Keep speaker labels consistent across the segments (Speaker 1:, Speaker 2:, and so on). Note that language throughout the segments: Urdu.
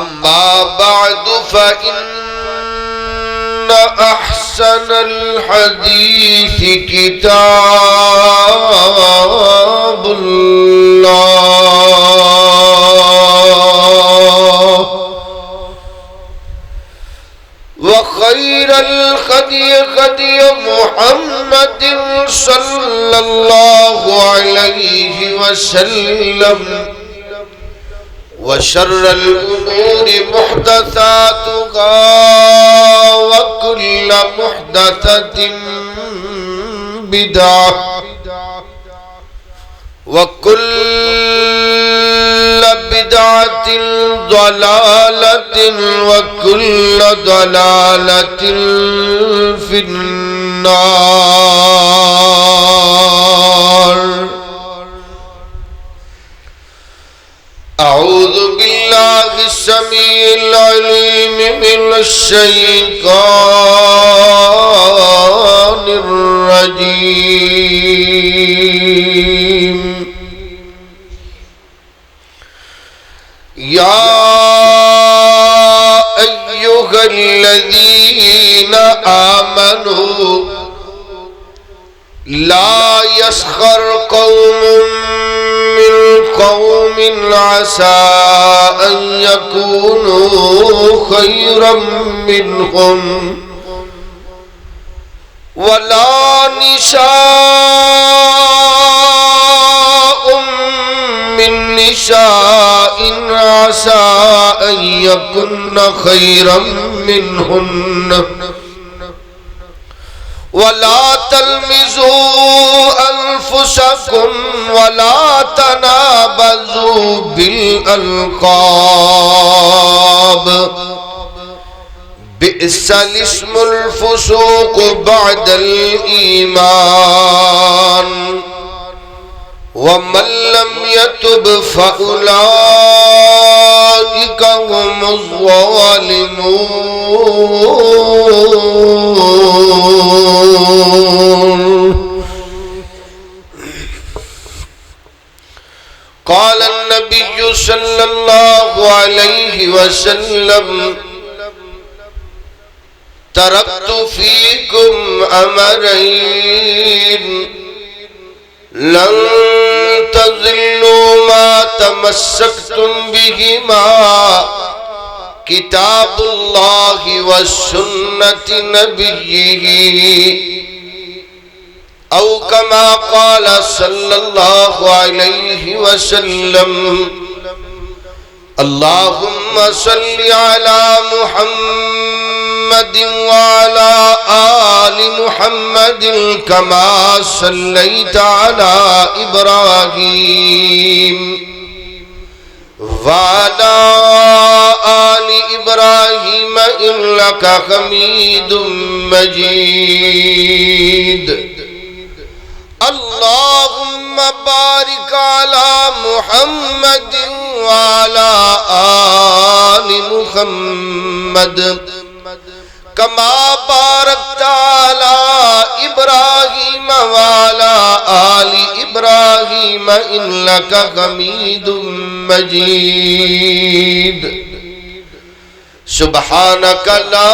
Speaker 1: أما بعد فإن أحسن الحديث كتاب الله وخير الهدي هدي محمد صلى الله عليه وسلم وشر الأمور محدثاتها وكل محدثة بدعة وكل بدعة ضلالة وكل ضلالة في النار. أعوذ بالله السميع العليم من الشيطان الرجيم. يا أيها الذين آمنوا لا يسخر قوم من قوم عسى أن يكونوا خيرا منهم ولا نساء من نساء عسى أن يكن خيرا منهن ولا تلمزوا أنفسكم ولا تنابزوا بالألقاب بئس الاسم الفسوق بعد الإيمان ومن لم يتب فأولئك هم الظالمون. قال النبي صلى الله عليه وسلم تركت فيكم أمرين لن تضلوا ما تمسكتم بهما كتاب الله وسنة نبيه أو كما قال صلى الله عليه وسلم. اللهم صل على محمد وعلى آل محمد كما صليت على إبراهيم وعلى آل إبراهيم إنك حميد مجيد. اللهم بارك على محمد وعلى آل محمد كما باركت على إبراهيم وعلى آل إبراهيم إنك حميد مجيد. سبحانك لا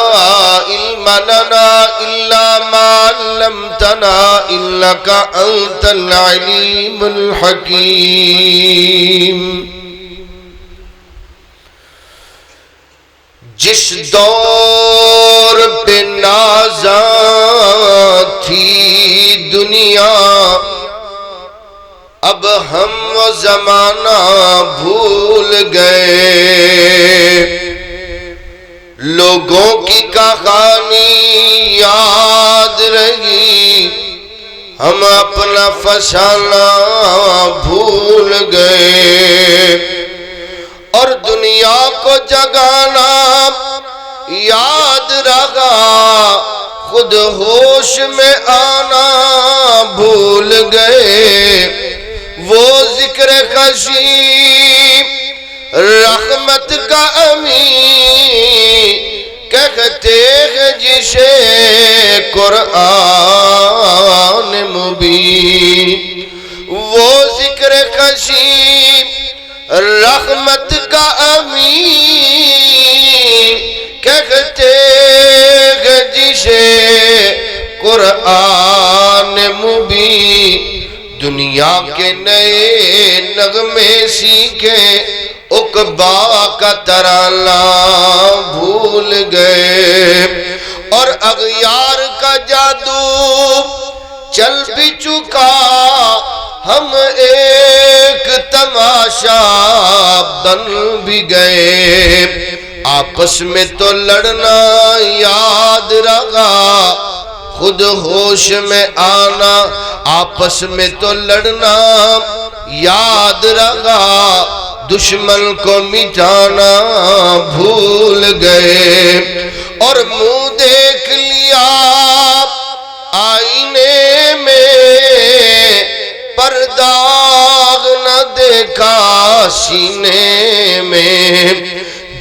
Speaker 1: علم لنا إلا ما علمتنا إنك أنت العليم الحكيم. جس دور پہ نازاں تھی دنیا اب ہم وہ زمانہ بھول گئے. لوگوں کی کہانی یاد رہی ہم اپنا فسانہ بھول گئے. اور دنیا کو جگانا یاد رہا خود ہوش میں آنا بھول گئے. وہ ذکر خشیب رحمت کا امین کہتے ہیں جسے قرآن مبین. وہ ذکر خشیب رحمت کا امین رکھتے ہیں جسے قرآن مبین دنیا کے نئے نغمے سیکھے عقبا کا ترانہ بھول گئے اور اغیار کا جادو چل بھی چکا ہم ایک تماشا بن بھی گئے آپس میں تو لڑنا یاد رہا خود ہوش میں آنا آپس میں تو لڑنا یاد رہا دشمن کو مٹانا بھول گئے اور منہ دیکھ لیا آئینے میں پر داغ نہ دیکھا سینے میں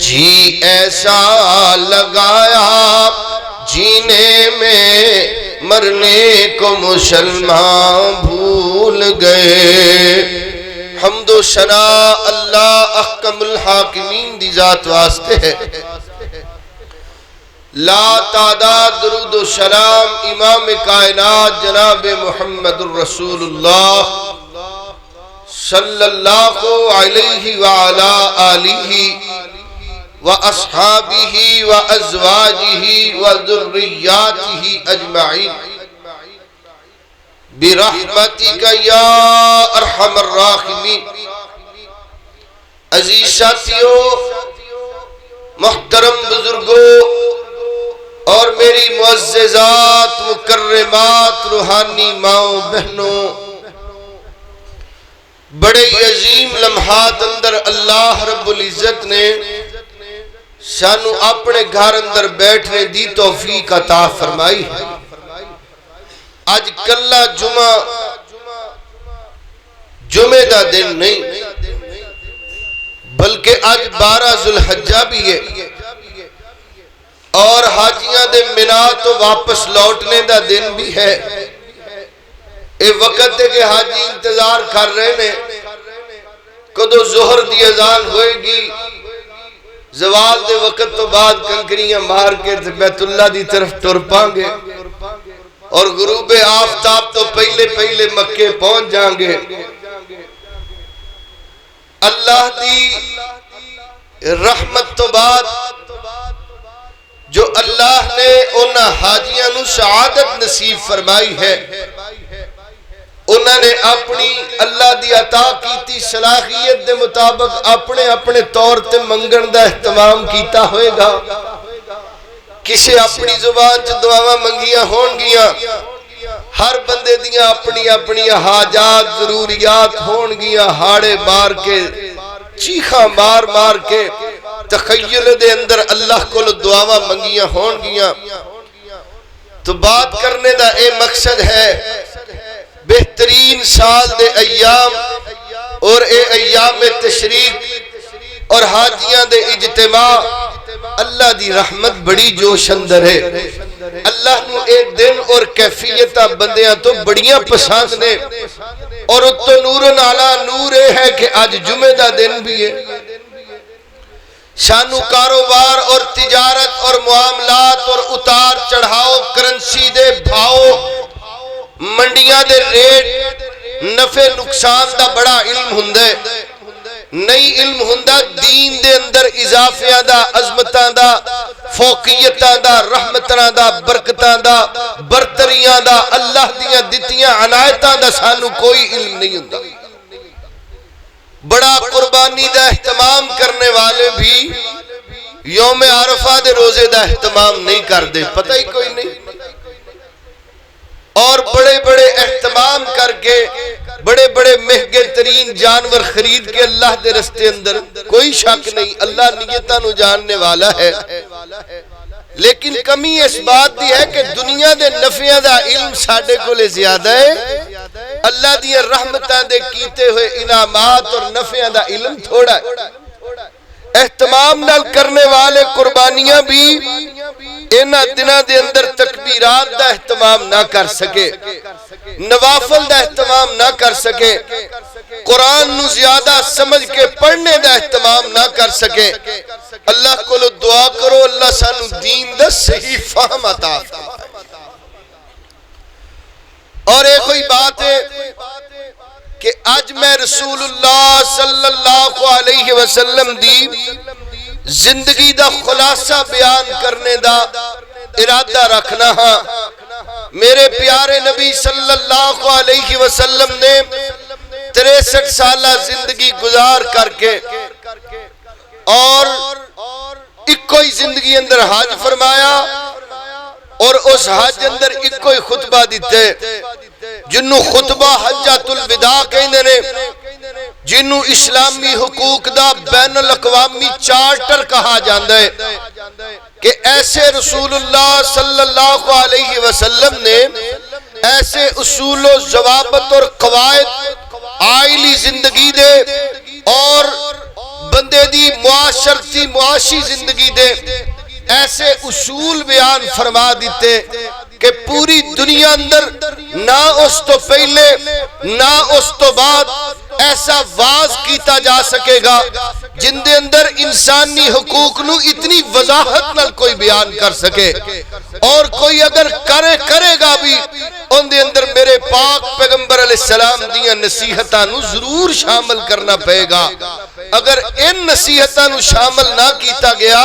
Speaker 1: جی ایسا لگایا جینے میں مرنے کو مسلمان بھول گئے حمد و ثنا اللہ احکم الحاکمین دی ذات واسطے ہے لا تعداد درود و سلام امام کائنات جناب محمد الرسول اللہ صلی اللہ علیہ وعلا آلہ وَأَصْحَابِهِ وَأَزْوَاجِهِ وَذُرِّيَّاتِهِ أَجْمَعِينَ بِرَحْمَتِكَ يَا أَرْحَمَ الرَّاحِمِينَ عزیز ساتھیو محترم بزرگوں اور میری معززات مکرمات روحانی ماؤں بہنوں بڑے عظیم لمحات اندر اللہ رب العزت نے سانو اپنے گھر اندر بیٹھنے دی توفیق عطا فرمائی ہے آج کلہ جمعہ دا دن نہیں بلکہ آج 12 ذوالحجہ بھی ہے اور حاجیاں دے منا تو واپس لوٹنے دا دن بھی ہے اے وقت ہے کہ حاجی انتظار کر رہے نے کدو ظہر دی اذان ہوئے گی زوال دے وقت تو بعد کنکریاں مار کے بیت اللہ دی طرف ٹر پانگے اور غروب آفتاب تو پہلے مکے پہنچ جائیں گے اللہ دی رحمت تو بعد جو اللہ نے انہاں حاجیاں نو سعادت نصیب فرمائی ہے انہوں نے اپنی اللہ دی عطا کیتی صلاحیت دے مطابق اپنے طور تے منگن دا اہتمام کیتا ہوئے گا کسے اپنی زبان چ دعاواں منگیاں ہون گیاں ہر بندے دیاں اپنی حاجات ضروریات ہون گیاں ہاڑے مار کے چیخاں مار کے تخیل دے اندر اللہ کو دعاواں منگیاں ہون گیاں تو بات کرنے دا اے مقصد ہے بہترین سال دے ایام اور اے ایام تشریق اور حاجیاں دے اجتماع اللہ دی رحمت بڑی جوش اندر ہے اللہ نو اے دن اور کیفیتہ بندیاں تو بڑیاں پسند نے اور اتو نورن علا نور ہے کہ آج جمعہ دا دن بھی ہے شانو کاروبار اور تجارت اور معاملات اور اتار چڑھاؤ کرنسی دے بھاؤ منڈیاں دے ریٹ نفع نقصان دا بڑا علم ہندے نئی علم ہندہ دین دے اندر اضافیاں دا عظمتاں دا فوقیتاں دا رحمتاں دا برکتاں دا برتریاں دا اللہ دیاں دتیاں عنایتاں دا سانو کوئی علم نہیں ہندہ بڑا قربانی دا اہتمام کرنے والے بھی یوم عرفہ دے روزے دا اہتمام نہیں کر دے پتہ ہی کوئی نہیں اور بڑے اہتمام کر کے بڑے مہنگے ترین جانور خرید کے اللہ دے رستے اندر کوئی شک نہیں اللہ نیتاں نو جاننے والا ہے لیکن کمی اس بات دی ہے کہ دنیا دے نفعاں دا علم ساڈے کولے زیادہ ہے اللہ دی رحمتاں دے کیتے ہوئے انعامات اور نفعاں دا علم تھوڑا ہے اہتمام نال کرنے والے قربانیاں بھی اینا دنہ دے اندر تکبیرات دا اہتمام نہ کر سکے نوافل دا اہتمام نہ کر سکے قرآن نو زیادہ سمجھ کے پڑھنے دا اہتمام نہ کر سکے، اللہ کو دعا کرو اللہ سانو دین دا صحیح فہم عطا فرمائے۔ اور ایک کوئی بات ہے کہ آج میں رسول اللہ صلی اللہ علیہ وسلم دی زندگی دا خلاصہ بیان کرنے دا ارادہ رکھنا ہاں۔ میرے پیارے نبی صلی اللہ علیہ وسلم نے 63 سالہ زندگی گزار کر کے اور ایک کوئی زندگی اندر حج فرمایا، اور اس حج اندر ایک کوئی خطبہ دیتے جنہوں خطبہ حجۃ الوداع کہندے نے، جنہوں اسلامی حقوق دا بین الاقوامی چارٹر کہا جاندہ ہے کہ ایسے رسول اللہ صلی اللہ علیہ وسلم نے ایسے اصول و ضوابط اور قواعد آئلی زندگی دے اور بندے دی معاشرتی معاشی زندگی دے ایسے اصول بیان فرما دیتے کہ پوری دنیا اندر نہ اس تو پہلے نہ اس تو بعد ایسا واز کیتا جا سکے گا جن دے اندر انسانی حقوق نو اتنی وضاحت نال کوئی بیان کر سکے، اور کوئی اگر کرے گا بھی ان دے اندر میرے پاک پیغمبر علیہ السلام دیاں نصیحتاں نو ضرور شامل کرنا پڑے گا۔ اگر ان نصیحتاں نو شامل نہ کیتا گیا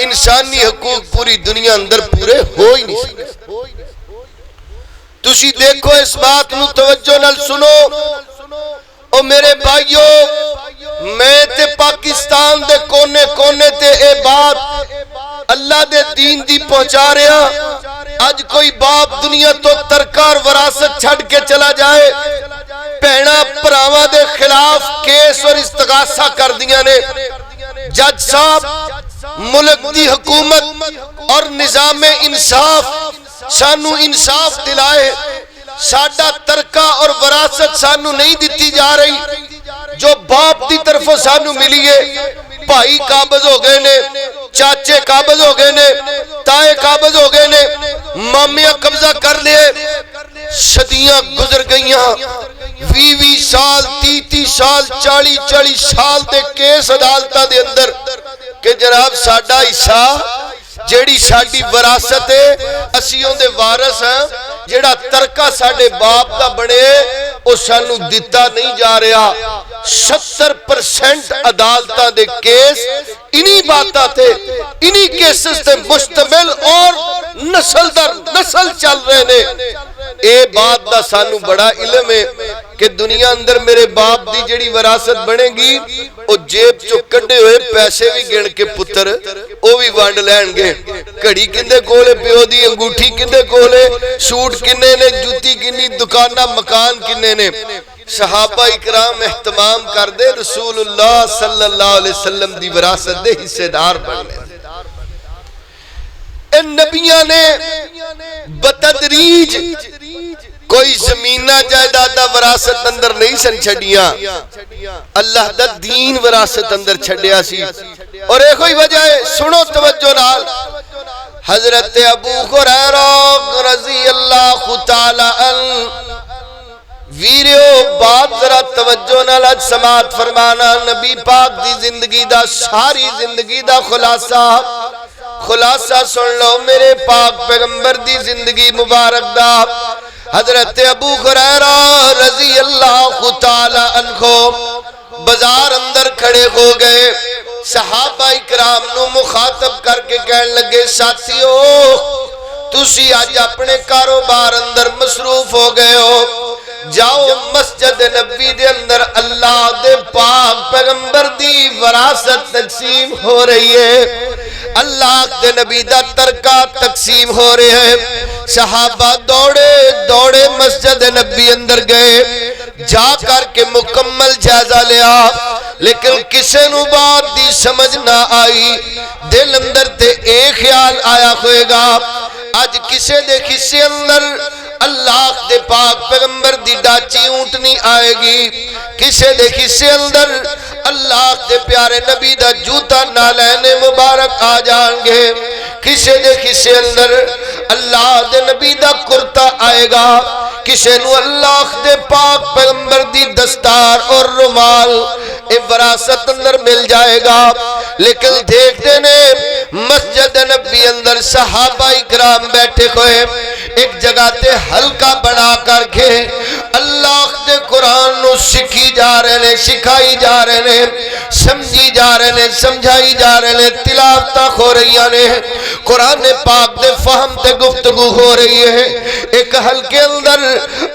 Speaker 1: انسانی حقوق پوری دنیا اندر پورے ہو ہی نہیں سکتے۔ تسی دیکھو اس بات نو توجہ نال سنو، او میرے بھائیو، میں تے پاکستان دے کونے کونے تے اے بات اللہ دے دین دی پہنچا رہا۔ آج کوئی باپ دنیا تو ترکار وراثت چھڑ کے چلا جائے، پہنا پراواں دے خلاف کیس اور استغاثہ کر دیا نے، جج صاحب ملک دی حکومت اور نظام انصاف سانو انصاف دلائے، ساڈا ترکہ اور وراثت سانو نہیں دیتی جا رہی جو باپ دی طرفوں سانو ملی ہے۔ بھائی قابض ہو گئے نے، چاچے قابض ہو گئے نے، تائے قابض ہو گئے نے، مامیاں قبضہ کر لئے، صدیاں گزر گئیاں، 20 سال 30 سال 40 سال دے کیس عدالتہ دے اندر کہ جناب ساڈا حصہ جیڑی ساڈی وراثت ہے اسیوں دے وارث ہیں، جیڑا ترکہ ساڈے باپ دا بڑے او سانو دیتا نہیں جا رہا۔ 70% عدالتاں دے کیس انہی باتاں تے انہی کیسز تے مشتمل اور نسل در نسل چل رہے نے۔ اے بات دا سانو بڑا علم ہے کہ دنیا اندر میرے باپ دی جڑی وراثت بنے گی او جیب چو کڈے ہوئے پیسے بھی گن کے پتر او بھی وانڈ لین گے، کڑی کندے کولے پیو دی انگوٹھی کندے کولے، سوٹ کنے نے، جوتی کنی، دکانہ مکان کنے نے۔ صحابہ اکرام احتمام کر دے رسول اللہ صلی اللہ علیہ وسلم دی وراثت دے حصے دار بننے۔ ان نبیاں نے بتدریج کوئی زمینہ جائیدادہ وراثت اندر نہیں سن چھڑیاں، اللہ دا دین وراثت اندر چھڑیا سی۔ اور ایک ہوئی وجہ ہے، سنو توجہ نال، حضرت ابو ہریرہ رضی اللہ تعالی عنہ ویریو بات ذرا توجہ نال اج سماعت فرمانا، نبی پاک دی زندگی دا ساری زندگی دا خلاصہ سن لو، میرے پاک پیغمبر دی زندگی مبارک دا۔ حضرت ابو ہریرہ رضی اللہ تعالی عنہ بازار اندر کھڑے ہو گئے، صحابہ اکرام نو مخاطب کر کے کہنے لگے، ساتھیو تسی آج اپنے کاروبار اندر مصروف ہو گئے ہو، جاؤ مسجد نبی دے اندر اللہ دے پاک پیغمبر دی وراثت تقسیم ہو رہی ہے، اللہ دے نبی دا ترکہ تقسیم ہو رہے ہیں۔ صحابہ دوڑے مسجد نبی اندر گئے، جا کر کے مکمل جائزہ لیا، لیکن کسے نو بات دی سمجھ نہ آئی، دل اندر تے ایک خیال آیا ہوئے گا، آج کسے دے کسے اندر اللہ دے پاک پیغمبر دی ڈاچی اونٹنی آئے گی، کسے دے کسے اندر اللہ دے پیارے نبی دا جوتا نالین مبارک آ جائیں گے، کسے دے کسے اندر اللہ دے نبی دا کرتا آئے گا، کسے نو اللہ دے پاک پیغمبر دی دستار اور رومال اے وراثت اندر مل جائے گا. لیکن دیکھتے نے مسجد نبی اندر صحابہ اکرام بیٹھے ہوئے ایک جگہ تے حلقہ بنا کر کے اللہ دے قرآن نو سکھی جا رہے نے, سکھائی جا رہے نے, سمجھی جا رہے نے, سمجھائی جا رہے نے, تلاوتاں ہو رہی نے, قرآن پاک دے فہم تے گفتگو ہو رہی ہے. ایک حلقے اندر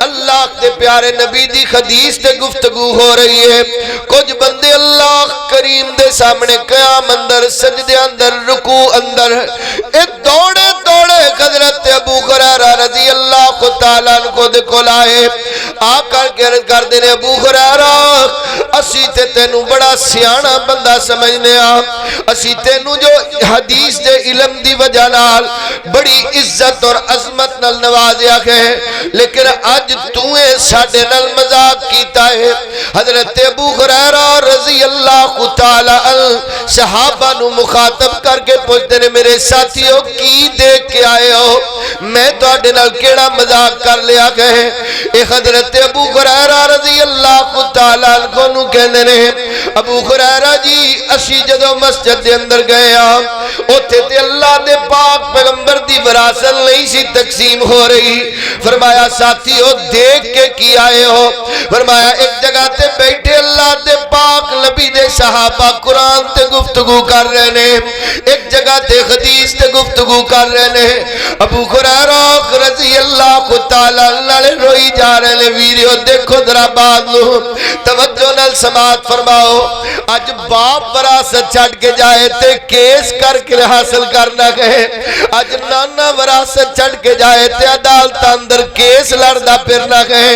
Speaker 1: اللہ دے پیارے نبی دی حدیث تے گفتگو ہو رہی ہے. کچھ بندے اللہ کریم دے سامنے قیام اندر, سجدے اندر, رکوع اندر ایک دوڑے دوڑے حضرت ابو ہریرہ رضی اللہ تعالیٰ عنہ دے کول آئے. آ کر کے عرض کر دے نے ابو ہریرہ اسی تے تینوں بڑا سیاںا بندہ سمجھنے آ, اسی تینوں جو حدیث دے علم دی وجہ نال بڑی عزت اور عظمت نال نوازیا ہے, لیکن اج توے ساڈے نال مذاق کیتا ہے. حضرت ابو ہریرہ رضی اللہ تعالی عنہ صحابہ نو مخاطب کر کے پوچھتے نے میرے ساتھیو کی دیکھ کے آئے ہو, میں تواڈے نال کیڑا مذاق کر لیا ہے. اے حضرت ابو ہریرہ رضی اللہ تعالی عنہ نو کہندے نے ابو ہریرہ جی اسی جدوں مسجد دے اندر گئے ہاں اوتھے تے اللہ دے پاک پیغمبر دی وراثت نہیں سی تقسیم ہو رہی. فرمایا ساتھیو دیکھ کے کی آئے ہو؟ فرمایا ایک جگہ تے بیٹھے اللہ دے پاک نبی دے صحابہ قرآن تے گفتگو کر رہے نے, ایک جگہ تے حدیث تے گفتگو کر رہے نے. ابو ہریرہ رضی اللہ تعالی عنہ روئی جا رہے نے. ویریو دیکھو ذرا بات نو توجہ نال سماعت فرماؤ. اج باپ وراثت چھڈ کے جائے تے کیس کر کے حاصل کرنا کہے, اج نانا وراثت چھڈ کے جائے تے عدالت اندر کیس لڑدا پھرنا کہے,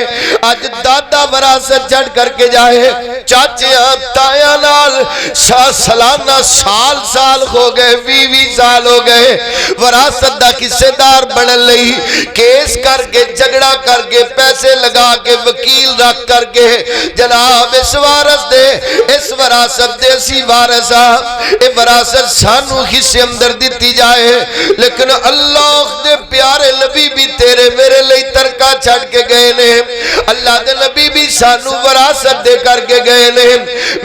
Speaker 1: اج دادا وراثت چھڈ کر کے جائے چاچیاں تایاں نال سالانہ سال ہو گئے, 20 سال ہو گئے وراثت دا حصے دار بنن لئی کیس کر کے, جھگڑا کر کے, پیسے لگا کے, وکیل رکھ کر کے جناب اس وارث دے, اس وراثت دے اسی وارث ہاں, اے وراثت سانو حصے اندر دیتی جائے. لیکن اللہ دے پیارے نبی بھی تیرے میرے لئی ترکا چھڑ کے گئے نے, اللہ دے نبی بھی سانو وراثت دے کر کے گئے نے.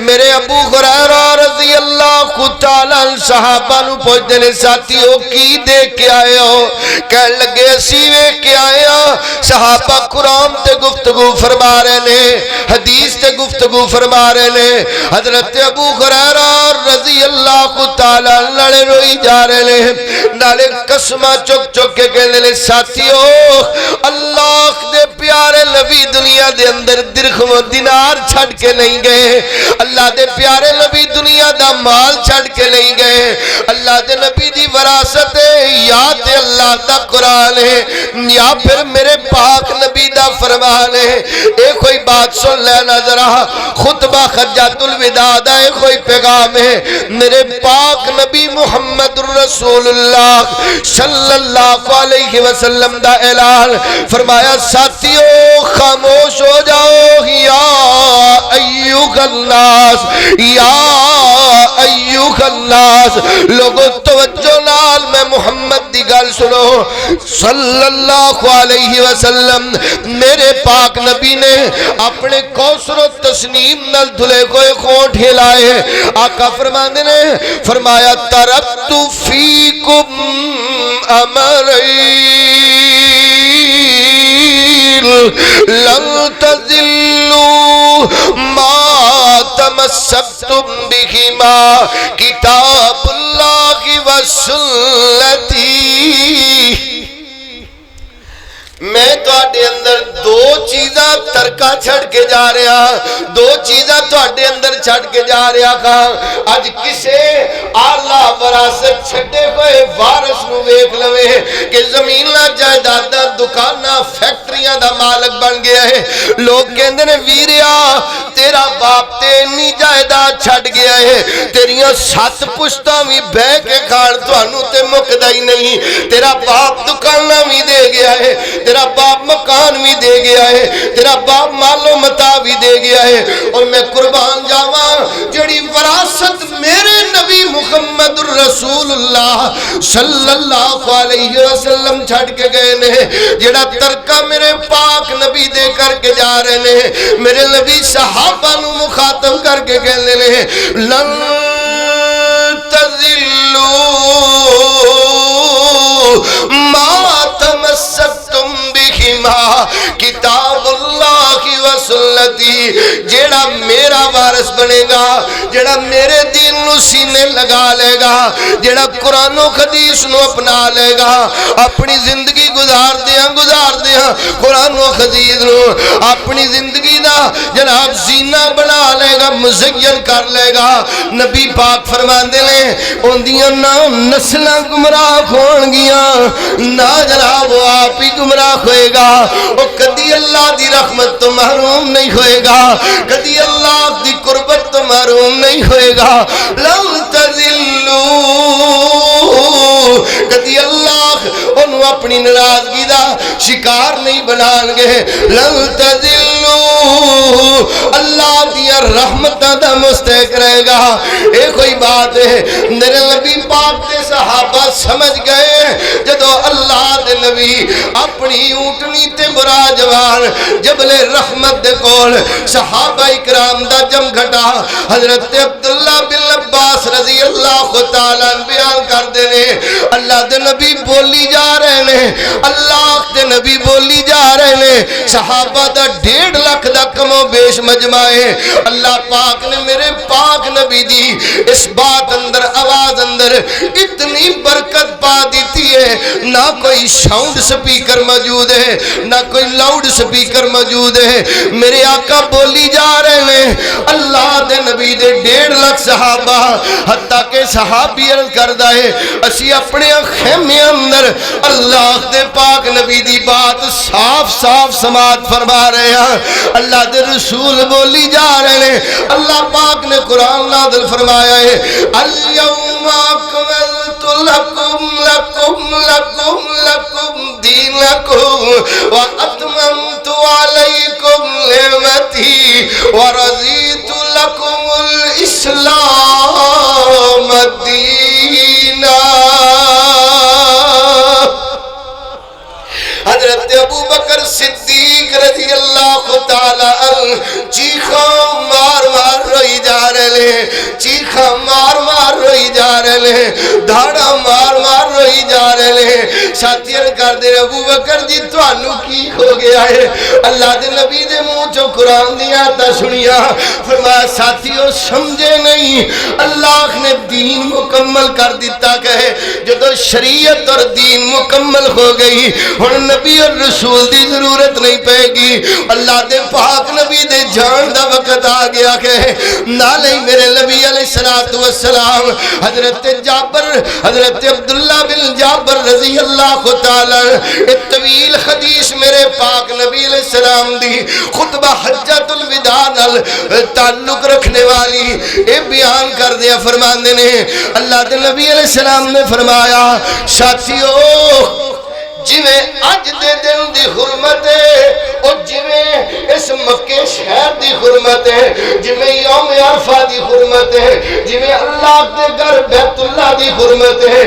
Speaker 1: میرے ابو ہریرہ رضی اللہ تعالی عنہ صحابہ نو پوچھتے نے ساتھیو کی دیکھ کے آئے ہو؟ کہنے لگے اسی ویکھ کے آئے ہاں. صحابہ قرآن تے گفتگو فرما رہے نے, حدیث تے گفتگو فرما رہے نے. حضرت ابو ہریرہ رضی اللہ تعالی عنہ روئی جا رہے نے, نالے قسمہ چک چک کے کہنے لے ساتھیو اللہ دے پیارے نبی دنیا دے اندر درہم و دینار چھڑ کے نہیں گئے, اللہ دے پیارے نبی دنیا دا مال چھڑ کے نہیں گئے. اللہ دے نبی دی وراثت ہے یا تے اللہ دا قرآن ہے یا پھر میرے پاک نبی دا فرمان ہے. ایک کوئی بات سن لینا ذرا, خطبہ حجۃ الوداع دا ایک کوئی پیغام ہے. میرے پاک نبی محمد رسول اللہ صلی اللہ علیہ وسلم دا اعلان فرمایا ساتھیو خاموش ہو جاؤ یا ایھا الناس, یا ایھا الناس, لوگو توجہ نال میں محمد دی گل سنو صلی اللہ علیہ وسلم. میرے پاک نبی نے اپنے کوثر و تسنیم نال دھلے کوئے ہونٹ ہلائے. آقا فرماندے نے فرمایا ترکت فیکم امرین لن تذلوا ما تمسکتم بہما کتاب اللہ و سنتی. میں تواڈے اندر دو چیزاں ترکا چھڑ کے جا رہا, دو چیزاں تواڈے اندر چھڑ کے جا رہا ہاں. اج کسے اعلی وراثت چھڈے ہوئے وارث نو ویکھ لوے کہ زمیناں جائیداداں دکاناں فیکٹریاں دا مالک بن گیا ہے. لوگ کہندے نے ویریا تیرا باپ تے انی جائیداد چھڈ گیا ہے, تیریاں 7 پشتاں وی بہ کے کھان تانوں تے مکدا ہی نہیں. تیرا باپ دکاناں وی دے گیا ہے, تیرا باپ مکان بھی دے گیا ہے, تیرا باپ مال و متاع بھی دے گیا ہے. اور میں قربان جاواں جڑی وراثت میرے نبی محمد محمد رسول اللہ صلی اللہ علیہ وسلم چھڑ کے گئے نے جڑا ترکہ میرے پاک نبی دے کر کے جا رہے نے میرے نبی صحابہ نو مخاطب کر کے کہنے نے لن تذلوا ما تمسکتم بہما کتاب اللہ و سنتی جیڑا میرا وارث بنے گا جیڑا میرے دین نو سینے لگا لے گا جیڑا قرآن و حدیث نو اپنا لے گا اپنی زندگی گزار دیاں قرآن و حدیث نو اپنی زندگی دا جناب زینہ بنا لے گا مزین کر لے گا نبی پاک فرماندے نے اندیاں نہ نسلیں گمراہ ہون گیاں نہ جناب وہ آپ ہی گمراہ ہوئے گا وہ کدی اللہ دی رحمت تو محروم نہیں ہوئے گا کدی اللہ دی قربت تو محروم نہیں ہوئے گا لن تذلوا کدی اللہ انہوں اپنی ناراضگی دا شکار نہیں بنان گے لن تذلوا اللہ دیا رحمتہ دا مستحق رہے گا ایک کوئی بات ہے میرے نبی پاک دے صحابہ سمجھ گئے جدو اللہ دے نبی اپنی اونٹنی تے برا جوان جبل رحمت دے کول صحابہ اکرام دا جم گھٹا حضرت عبداللہ بن عباس رضی اللہ تعالیٰ بیان کر دینے اللہ دے نبی بولی جا رہے نے اللہ دے نبی بولی جا رہے نے صحابہ دا 1.5 لاکھ دا کم و بیش مجمعے اللہ پاک نے میرے پاک نبی دی اس بات اندر آواز اندر اتنی برکت پا دیتی ہے نہ کوئی ساؤنڈ سپیکر موجود ہے نہ کوئی لاؤڈ سپیکر موجود ہے میرے آقا بولی جا رہے ہیں اللہ دے نبی دے 1.5 لاکھ صحابہ حتیٰ کہ صحابی عرض کردہ ہے اسی اپنے خیمے اندر اللہ دے پاک نبی دی بات صاف صاف سماعت فرما رہے ہیں اللہ دے رسول بولی جا رہے ہیں اللہ پاک نے قرآن نازل فرمایا ہے اليوم اکملت لکم دینکم واتممت علیکم نعمتی ورضیت لکم الاسلام دینا حضرت ابو بکر صدیق رضی اللہ تعالیٰ چیخا مار مار روئی جا رہے ہیں چیخا مار مار روئی جا رہے ہیں دھاڑا مار مار روئی جا رہے ہیں ساتھیاں کر دے ابو بکر جی توانو کی ہو گیا ہے اللہ دے نبی دے منہ چو قرآن دیا تا سنیا فرمایا ساتھیوں سمجھے نہیں اللہ نے دین مکمل کر دیتا کہے جدو شریعت اور دین مکمل ہو گئی ہن نبی اور رسول دی ضرورت نہیں پے گی اللہ دے پاک نبی دے جان دا وقت آ گیا کہ نالے میرے نبی علیہ السلام حضرت جابر حضرت عبداللہ بن جابر رضی اللہ تعالی ایک طویل حدیث میرے پاک نبی علیہ السلام دی خطبہ حجت الوداع نال تعلق رکھنے والی اے بیان کر دیا فرماندے نے اللہ دے نبی علیہ السلام نے فرمایا ساتھیو جویں اج دے دن دی حرمت ہے اور جویں اس مکہ شہر دی حرمت ہے جویں یوم عرفہ دی حرمت ہے جویں اللہ دے گھر بیت اللہ دی حرمت ہے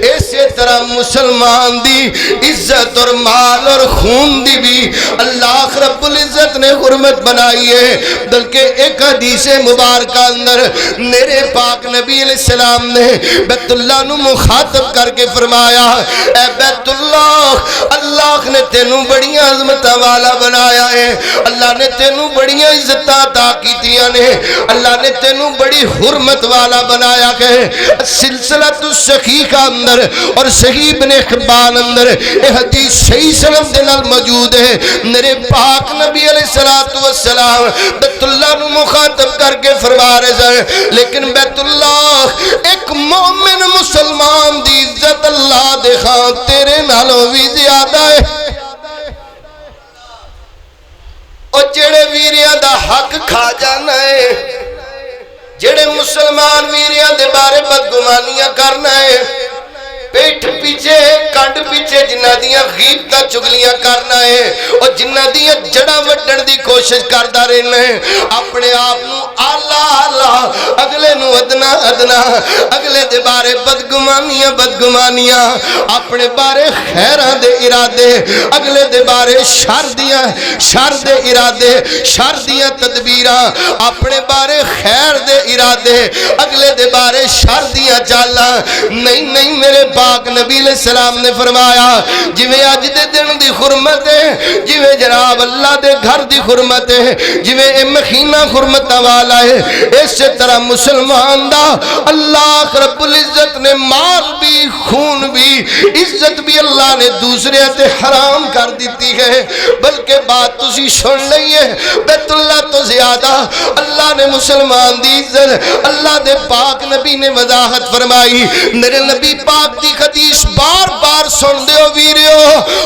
Speaker 1: اسی طرح مسلمان دی عزت اور مال اور خون دی بھی اللہ رب العزت نے حرمت بنائی ہے بلکہ ایک حدیث مبارکہ اندر میرے پاک نبی علیہ السلام نے بیت اللہ نو مخاطب کر کے فرمایا اے بیت اللہ اللہ نے تینوں بڑی عظمت والا بنایا ہے اللہ نے تینوں بڑی عزت عطا کیتیاں نے اللہ نے تینوں بڑی حرمت والا بنایا کہ سلسلۃ الصحیح اندر اور صحیح ابن حبان اندر یہ حدیث صحیح سند دے نال موجود ہے میرے پاک نبی علیہ السلام بیت اللہ نو مخاطب کر کے فرما رہے ہیں لیکن بیت اللہ ایک مومن مسلمان دی عزت اللہ دے خان تیرے نالوں بھی زیادہ ہے اور جڑے ویریاں دا حق کھا جانا ہے جڑے مسلمان ویریاں دے بارے بدگمانیاں کرنا ہے پیٹھ پیچھے کنڈ پیچھے جنہ دیاں غیبتاں چگلیاں کرنا ہے اور جنہ دیاں جڑاں وڈن دی کوشش کردا رہنا ہے اپنے آپ نو اعلی اعلی اگلے نو ادنا ادنا اگلے دے بارے بدگمانیاں بدگمانیاں اپنے بارے خیراں دے ارادے اگلے دے بارے شر دے ارادے شر دیاں تدبیراں اپنے بارے خیر دے ارادے اگلے دے بارے شر دیاں چالاں نہیں نہیں میرے پاک نبی علیہ السلام نے فرمایا جویں اج دے دن دی حرمت ہے جویں جناب اللہ دے گھر دی حرمت ہے جویں اے مخینہ حرمتاں والا ہے اس طرح مسلمان دا اللہ رب العزت نے مال بھی خون بھی عزت بھی اللہ نے دوسرے تے حرام کر دیتی ہے بلکہ بات تسی سن لئی ہے بیت اللہ تو زیادہ اللہ نے مسلمان دی عزت اللہ دے پاک نبی نے وضاحت فرمائی میرے نبی پاک دی حدیث بار بار سن دیو ویریو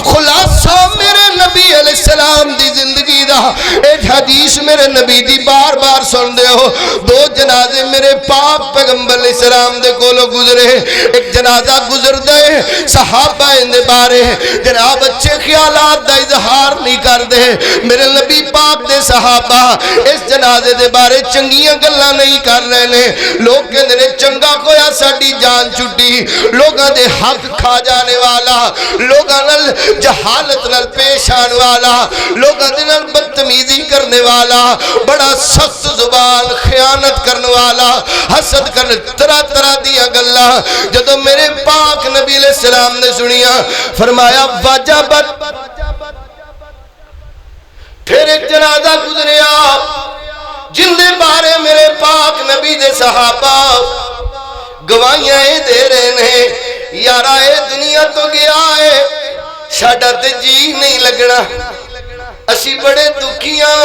Speaker 1: خلاصہ میرے نبی علیہ السلام دی زندگی دا ایک حدیث میرے نبی دی بار بار سن دیو دو جنازے میرے پاک پیغمبر علیہ السلام دے کولو گزرے ایک جنازہ گزر دے صحابہ اندے بارے جناب اچھے خیالات دا اظہار نہیں کر دے میرے نبی پاک دے صحابہ اس جنازے دے بارے چنگیاں گلاں نہیں کر رہے نے لوگ کہندے نے چنگا کویا ساڈی جان چھٹی لوگاں دے حق کھا جانے والا لوگاں نال جہالت نال پیش آنے والا لوگاں دے نال بدتمیزی کرنے والا بڑا سخت زبان خیانت کرنے والا حسد کرنے طرح طرح دیا گلاں جدو میرے پاک نبی علیہ السلام نے سنیا فرمایا واجبت پھر ایک جنازہ گزریا جن دے بارے میرے پاک نبی دے صحابہ گواہیاں دے رہے ہیں یارا اے دنیا تو گیا ہے ساڈا تے جی نہیں لگنا اسی بڑے دکھیاں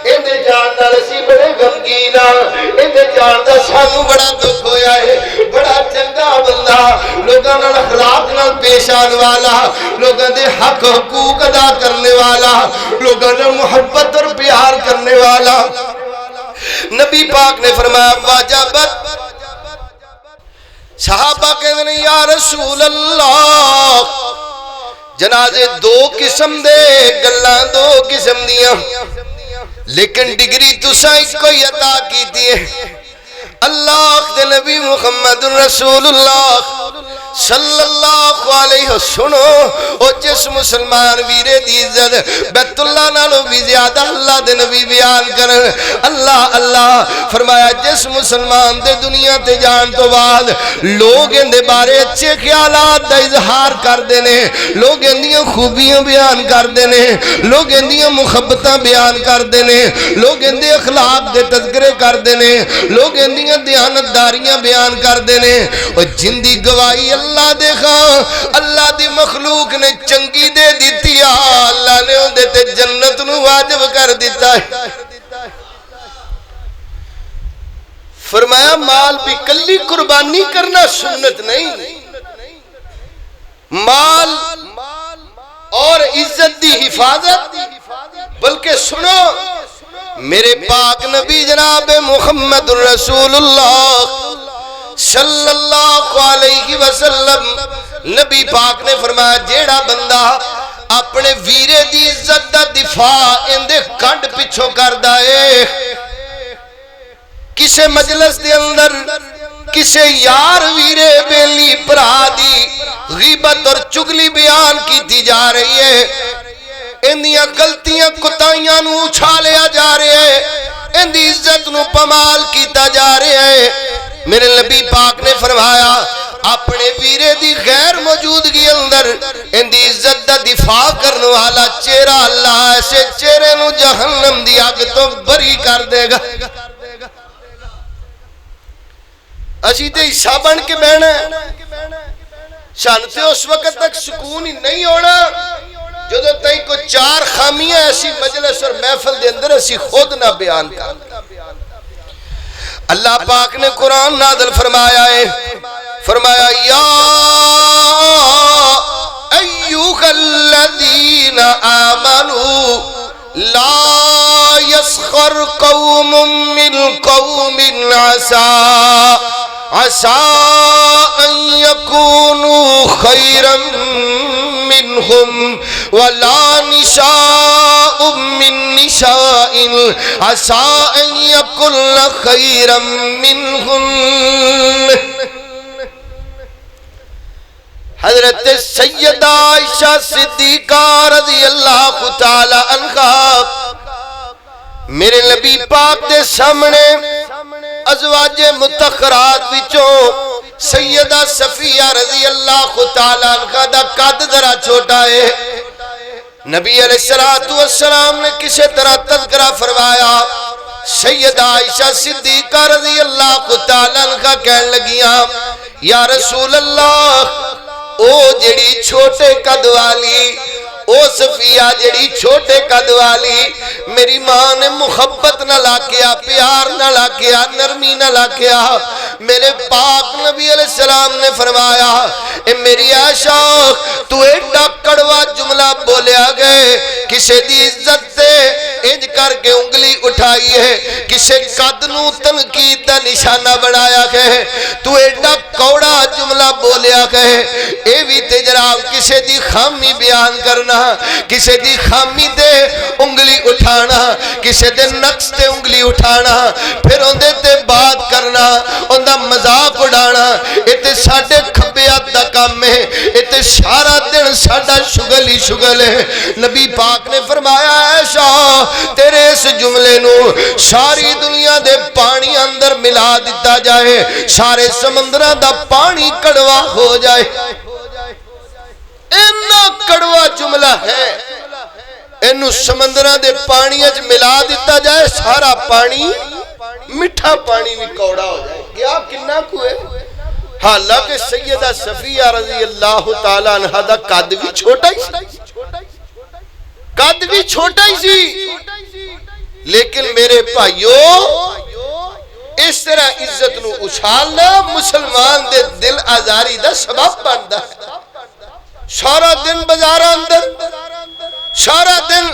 Speaker 1: اندے جان نال اسی بڑے غمگین اندے جان دا سانو بڑا دکھ ہویا ہے بڑا چنگا بندہ لوگاں نال اخلاق نال پیش آن والا لوگاں دے حق حقوق ادا کرنے والا لوگاں نال محبت اور پیار کرنے والا نبی پاک نے فرمایا واجبت صحابہ کہتے ہیں یا رسول اللہ جنازے دو قسم دے گلاں دو قسم دیاں لیکن ڈگری تساں ایک کوئی عطا کی دیئے اللہ دے نبی محمد رسول اللہ صلی اللہ علیہ وسلم سنو او جس مسلمان ویرے دی عزت بیت اللہ نالو بھی زیادہ اللہ دے نبی بیان کرن اللہ اللہ فرمایا جس مسلمان دے دنیا تے جان تو بعد لوگ ان دے بارے اچھے خیالات دا اظہار کر دینے لوگ ان دیاں خوبیاں بیان کر دینے لوگ ان دیاں محبتاں بیان کر دینے لوگ ان دے اخلاق دے تذکرے کر دینے لوگ ان دیاں دیانتداریاں بیان کر دینے اور جن دی گواہی اللہ دیکھا اللہ دی مخلوق نے چنگی دے دیتی ہے اللہ نے ان دیتے جنت نو واجب کر دیتا ہے فرمایا مال بھی کلی قربانی کرنا سنت نہیں مال اور عزت دی حفاظت بلکہ سنو میرے پاک نبی جناب محمد رسول اللہ صلی اللہ علیہ وسلم نبی پاک نے فرمایا جیڑا بندہ اپنے ویرے دی عزت دا دفاع اندے کنڈ پچھو کر دائے کسے مجلس دے اندر کسے یار ویرے بیلی پرا دی غیبت اور چگلی بیان کی جا رہی ہے اندیاں غلطیاں کتائیاں نو اچھالیا جا رہے ہیں اندی عزت نو پمال کیتا جا رہے ہیں میرے نبی پاک نے فرمایا اپنے ویرے دی غیر موجودگی اندر اندی عزت دا دفاع کرنے والا چہرہ اللہ ایسے چہرے نو جہنم دی آگ تو بری کر دے گا اسی تے حصہ بن کے بہنا شانتے اس وقت تک سکون ہی نہیں ہونا جو تو تئی کو چار خامیاں ایسی مجلس اور محفل دے اندر ایسی خود نہ بیان کر اللہ پاک نے قرآن نازل فرمایا ہے فرمایا یا ایوہ الذین آمنوا لا یسخر قوم من قوم عسى ان يكونوا خيرا منهم ولا نساء من نساء عسى أن يكن خيرا منهن. حضرت سیدہ عائشہ صدیقہ رضی اللہ تعالی عنہا میرے نبی پاک دے سامنے ازواج متخرات وچوں سیدہ صفیہ رضی اللہ تعالی عنہا دا قد ذرا چھوٹا ہے. نبی علیہ السلام نے کسی طرح تذکرہ فرمایا. سیدہ عائشہ صدیقہ رضی اللہ تعالی عنہا کہنے لگیاں یا رسول اللہ او جڑی چھوٹے قد والی او صفیہ جڑی چھوٹے قد والی میری ماں نے محبت نہ لاکیا پیار نہ لاکیا نرمی نہ لاکیا. میرے پاک نبی علیہ السلام نے فرمایا اے میری عائشہ تو ایڈا کڑوا جملہ بولیا گئے کسے دی عزت سے انج کر کے انگلی اٹھائی ہے کسے قد نو تنقید دا نشانہ بڑھایا گئے تو ایڈا کوڑا جملہ بولیا گئے. اے بھی تجراب کسے دی خامی بیان کرنا کسے دی خامی دے انگلی اٹھانا کسے دے نقص دے انگلی اٹھانا پھر اندے تے بات کرنا اندہ مذاق اڑانا اتے ساڑھے کھبیات دا کام ہے اتے سارا دن ساڑھا شگل ہی شگل ہے. نبی پاک نے فرمایا عائشہ تیرے اس جملے نو ساری دنیا دے پانی اندر ملا دیتا جائے سارے سمندرہ دا پانی کڑوا ہو جائے. اینا کڑوا جملہ ہے اینو سمندرہ دے پانی اج ملا دیتا جائے سارا پانی مٹھا پانی بھی کوڑا ہو جائے. کیا کنہ کوئے حالانکہ سیدہ صفیہ رضی اللہ تعالیٰ عنہ دا قد بھی چھوٹا ہی قد بھی چھوٹا ہی سی لیکن میرے بھائیو اس طرح عزت نو اچھالنا مسلمان دے دل آزاری دا سبب بندا ہے. سارا دن بازار اندر سارا دن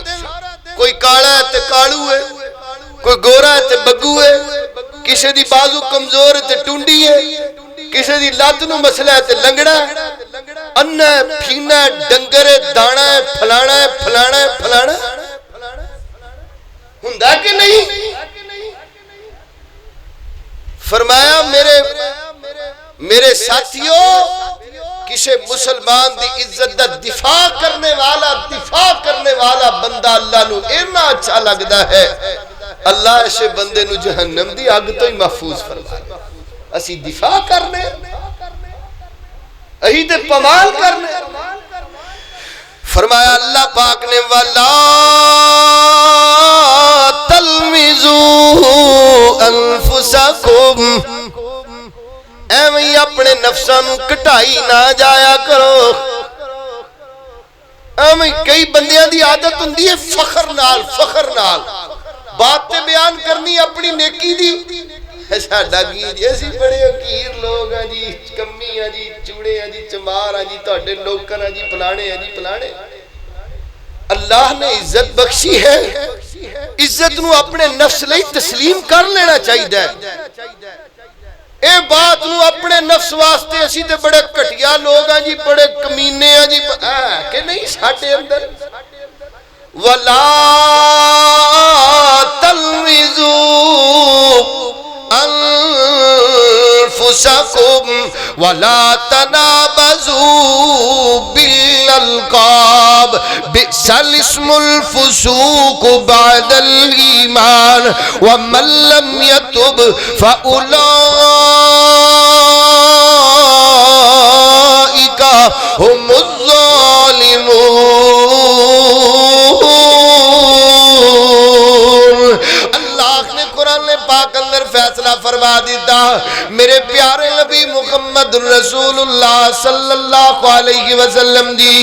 Speaker 1: کوئی کالا ہے تے کالو ہے کوئی گورا ہے تے بگو ہے کسی دی بازو کمزور ہے تے ٹونڈی ہے کسی دی لات نو مسئلہ ہے تے لنگڑا ہے انہ ہے پھینا ہے ڈنگر ہے دانا ہے پھلانا ہے پھلانا ہے پھلانا ہندہ کہ نہیں. فرمایا میرے ساتھیوں کسی مسلمان دی عزت دا دفاع کرنے والا بندہ اللہ نو اینا اچھا لگدا ہے اللہ ایسے بندے نو جہنم دی آگ تو ہی محفوظ فرمائے. اسی دفاع کرنے اہی دے پمال کرنے. فرمایا اللہ پاک نے وَلَا تَلْمِزُوا أَنفُسَكُمْ ایویں اپنے نفساں نو کٹائی نہ جایا کرو. ایویں کئی بندیاں دی عادت ہوندی ہے فخر نال بات تے بیان کرنی اپنی نیکی دی. ساڈا گیر جی اسی بڑے حقیر لوگ ہیں جی کمی ہیں جی چوڑے ہیں جی چمار ہیں جی تہاڈے لوکر ہیں جی پلانے ہیں جی پلانے. اللہ نے عزت بخشی ہے عزت نو اپنے نفس لئی تسلیم کر لینا چاہیے. اے بات نو اپنے نفس واسطے اسی تے بڑے کٹیا لوگ ہیں جی بڑے کمینے ہیں جی کہ نہیں ساڈے اندر وَلَا تَلْمِزُوا أَنفُسَكُمْ وَلَا تَنَابَزُوا بِالْأَلْقَابِ بِئْسَ الِاسْمُ الْفُسُوقُ بَعْدَ الْإِيمَانِ وَمَنْ لَمْ يَتُبْ فَأُولَئِكَ هُمُ الظَّالِمُونَ. اللہ نے قرآن پاک اندر فیصلہ فرما دیتا میرے پیارے نبی محمد رسول اللہ صلی اللہ علیہ وسلم جی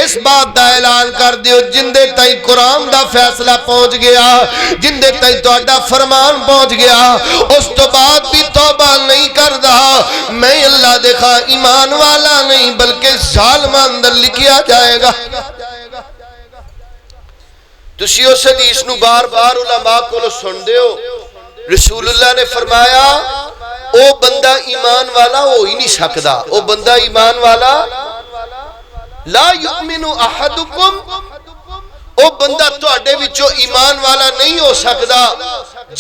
Speaker 1: اس بات دا اعلان کر دیو جندے تائی قرآن دا فیصلہ پہنچ گیا جندے تائی توڑا فرمان پہنچ گیا اس تو بعد بھی توبہ نہیں کردہ میں اللہ دیکھا ایمان والا نہیں بلکہ ظالم اندر لکھیا جائے گا. تسی اس حدیث نو بار بار علماء کو سن دیو. رسول اللہ نے فرمایا او بندہ ایمان والا ہو ہی نہیں سکدا او بندہ ایمان والا لا یؤمن احدکم، او بندہ تواڈے وچوں ایمان والا نہیں ہو سکدا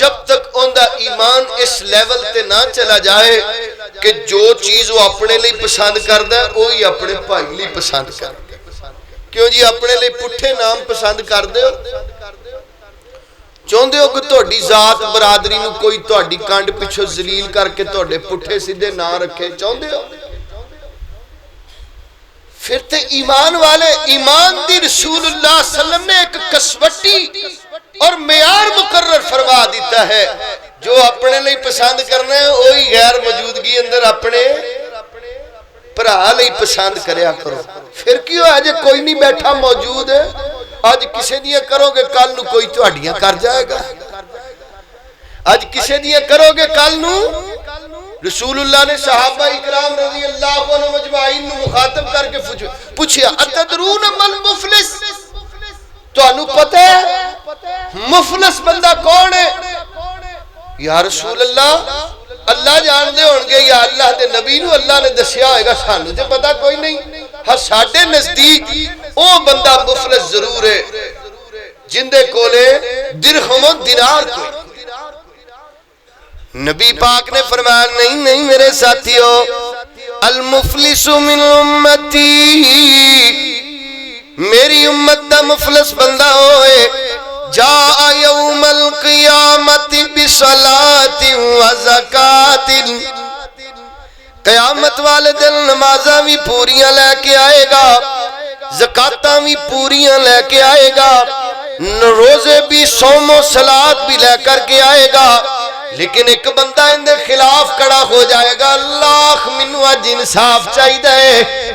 Speaker 1: جب تک اوندا ایمان اس لیول تے نہ چلا جائے کہ جو چیز وہ اپنے لئی پسند کردا ہے وہی اپنے بھائی لئی پسند کردا۔ کیوں جی اپنے لئی پٹھے نام پسند کردے ہو؟ چاہندے ہو کہ تہاڈی ذات برادری نو کوئی تہاڈی کانڈ پچھو ذلیل کر کے تہاڈے پٹھے سیدھے نہ رکھے؟ چاہندے ہو؟ پھر تے ایمان والے، ایمان دی رسول اللہ صلی اللہ علیہ وسلم نے ایک کسوٹی اور معیار مقرر فرما دیتا ہے، جو اپنے لئی پسند کرنا ہے وہی غیر موجودگی اندر اپنے بھرا لئی پسند کریا کرو۔ پھر کیوں ہے جے کوئی نہیں بیٹھا موجود ہے، آج کسے دیاں کرو گے کل نو کوئی تہاڈیاں کر جائے گا، آج کسے دیاں کرو گے کل نو۔ رسول اللہ نے صحابہ اکرام رضی اللہ عنہ مجمعین نو مخاطب کر کے پوچھیا اتدرون من مفلس، تو انو پتہ ہے مفلس بندہ کون ہے؟ یا رسول اللہ جان دے ہونگے یا اللہ دے نبی نو اللہ نے دسیا ہوئے گا، سانو تے پتہ کوئی نہیں۔ ہاں ساڈے نزدیک او بندہ مفلس ضرور ہے جن دے کولے درہم و دینار کوئی۔ نبی پاک نے فرمایا نہیں میرے ساتھیو، المفلس من امتی، میری امت دا مفلس بندہ ہوئے جاء یوم القیامت بصلاۃ و زکاۃ، قیامت والے دن نمازاں بھی پوریاں لے کے آئے گا، زکاتاں بھی پوریاں لے کے آئے گا، روزے بھی صوم و صلات بھی لے کر کے آئے گا، لیکن ایک بندہ ان دے خلاف کھڑا ہو جائے گا، اللہ منو اج انصاف چاہیے،